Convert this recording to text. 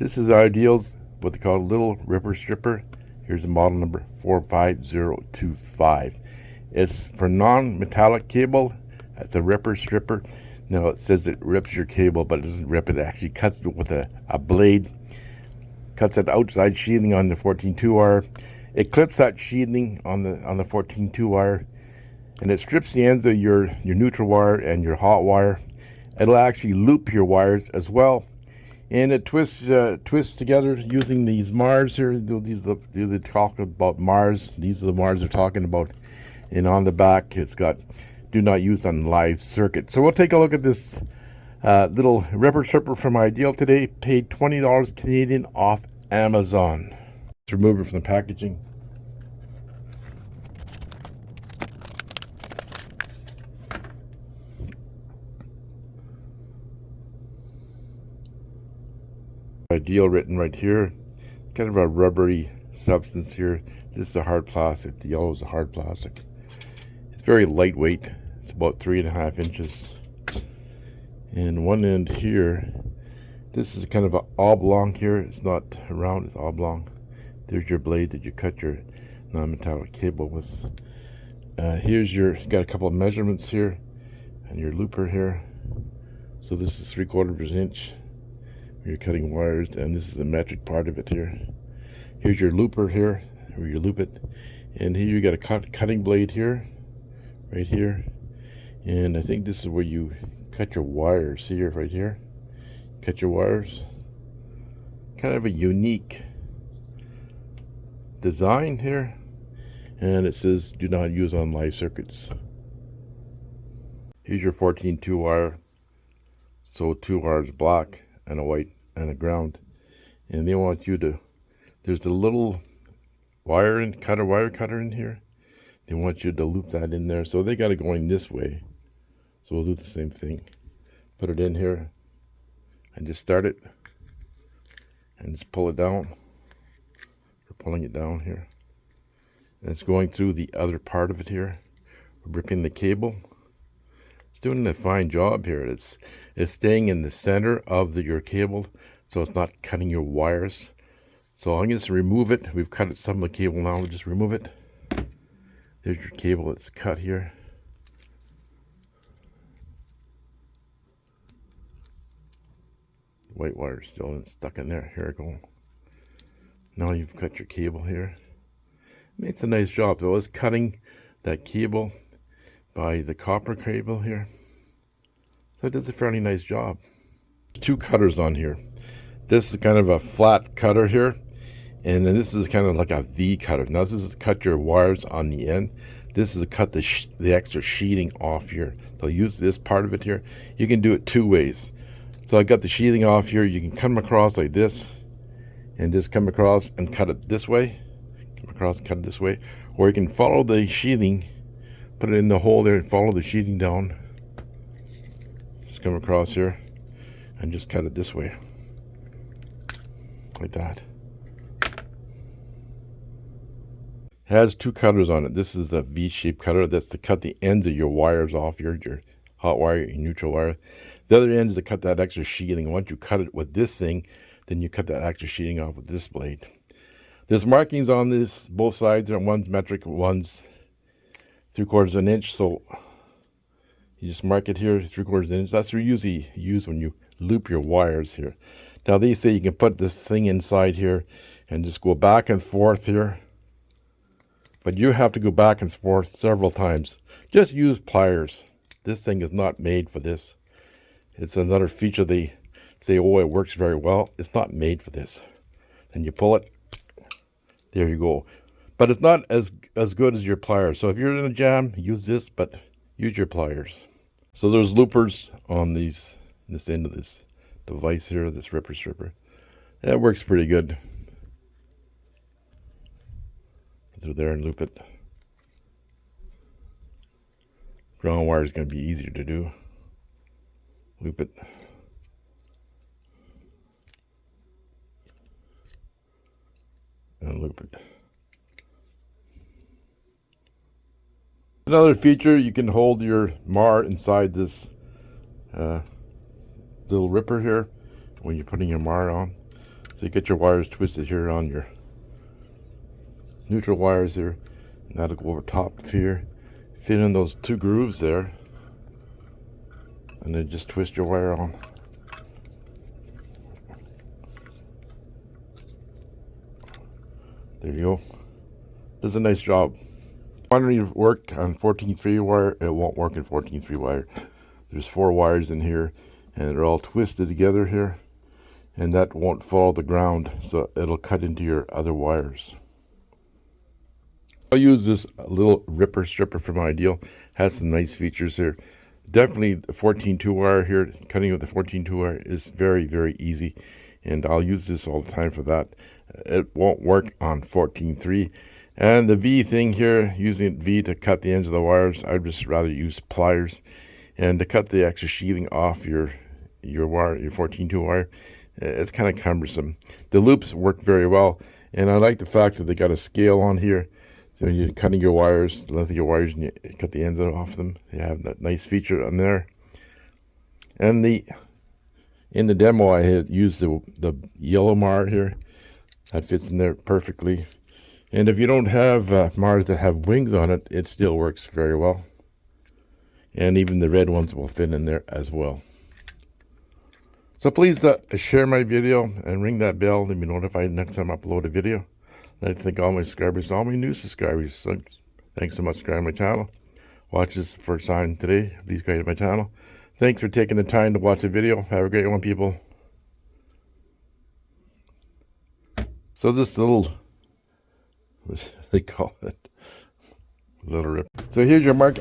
This is Ideal's what they call a little ripper stripper. Here's the model number 45025. It's for non-metallic cable. It's a ripper stripper. Now it says it rips your cable, but it doesn't rip it. It actually cuts it with a blade. Cuts that outside sheathing on the 14.2 wire. It clips that sheathing on the 14.2 wire, and it strips the ends of your neutral wire and your hot wire. It'll actually loop your wires as well, and it twists together using these Mars here. They talk about Mars. These are the Mars they're talking about, and on the back it's got "Do not use on live circuit." So we'll take a look at this little ripper stripper from Ideal today. Paid $20 Canadian off Amazon. Let's remove it from the packaging. Ideal written right here. Kind of a rubbery substance here. This is a hard plastic. The yellow is a hard plastic. It's very lightweight. It's about 3.5 inches. And one end here, this is kind of an oblong here. It's not round, it's oblong. There's your blade that you cut your non-metallic cable with. Here's your, got a couple of measurements here, and your looper here. So this is 3/4 of an inch. You're cutting wires, and this is the metric part of it here. Here's your looper here, where you loop it. And here you got a cutting blade here, right here. And I think this is where you cut your wires. See here, right here. Cut your wires. Kind of a unique design here. And it says, "Do not use on live circuits." Here's your 14.2 wire. So 2 wires, black and a white and a ground. And they want you to, there's the little wire cutter in here. They want you to loop that in there. So they got it going this way. So we'll do the same thing. Put it in here and just start it and just pull it down. We're pulling it down here. And it's going through the other part of it here. We're ripping the cable. It's doing a fine job here. It's staying in the center of your cable, so it's not cutting your wires. So I'm going to remove it. We've cut some of the cable now. We'll just remove it. There's your cable. It's cut here. The white wire is still stuck in there. Here we go. Now you've cut your cable here. It's a nice job though. It's cutting that cable by the copper cable here. So it does a fairly nice job. 2 cutters on here. This is kind of a flat cutter here, and then this is kind of like a V cutter. Now this is to cut your wires on the end. This is to cut the extra sheathing off here. So use this part of it here. You can do it 2 ways. So I got the sheathing off here. You can come across like this and just come across and cut it this way. Come across and cut it this way. Or you can follow the sheathing, put it in the hole there and follow the sheathing down. Just come across here and just cut it this way. Like that. It has 2 cutters on it. This is a V-shaped cutter. That's to cut the ends of your wires off your hot wire, your neutral wire. The other end is to cut that extra sheathing. Once you cut it with this thing, then you cut that extra sheathing off with this blade. There's markings on this, both sides. One's metric, one's 3/4 of an inch. So you just mark it here, 3/4 of an inch. That's what you usually use when you loop your wires here. Now they say you can put this thing inside here and just go back and forth here. But you have to go back and forth several times. Just use pliers. This thing is not made for this. It's another feature they say, oh, it works very well. It's not made for this. And you pull it. There you go. But it's not as good as your pliers. So if you're in a jam, use this, but use your pliers. So there's loopers on this end of this device here, this ripper stripper. That works pretty good. Through there and loop it. Ground wire is going to be easier to do. Loop it. And loop it. Another feature, you can hold your Mar inside this little ripper here when you're putting your Mar on. So So you get your wires twisted here on your neutral wires here, and that'll go over top here, fit in those 2 grooves there, and then just twist your wire on. There you go. Does a nice job. Wondering if it worked on 14.3 wire, it won't work in 14.3 wire. There's 4 wires in here, and they're all twisted together here, and that won't follow the ground, so it'll cut into your other wires. I'll use this little ripper stripper from Ideal. Has some nice features here. Definitely the 14.2 wire here, cutting with the 14.2 wire is very, very easy, and I'll use this all the time for that. It won't work on 14.3. And the V thing here, using V to cut the ends of the wires, I'd just rather use pliers. And to cut the extra sheathing off your wire, your 14.2 wire, it's kind of cumbersome. The loops work very well, and I like the fact that they got a scale on here. So when you're cutting your wires, the length of your wires, and you cut the ends off them, you have that nice feature on there. And in the demo, I had used the yellow Mar here. That fits in there perfectly. And if you don't have Mars that have wings on it, it still works very well. And even the red ones will fit in there as well. So please share my video and ring that bell to be notified next time I upload a video. I thank all my subscribers, all my new subscribers. So thanks so much for subscribing to my channel. Watch this for first time today. Please subscribe to my channel. Thanks for taking the time to watch the video. Have a great one, people. So this little, what do they call it? Little rip. So here's your mark.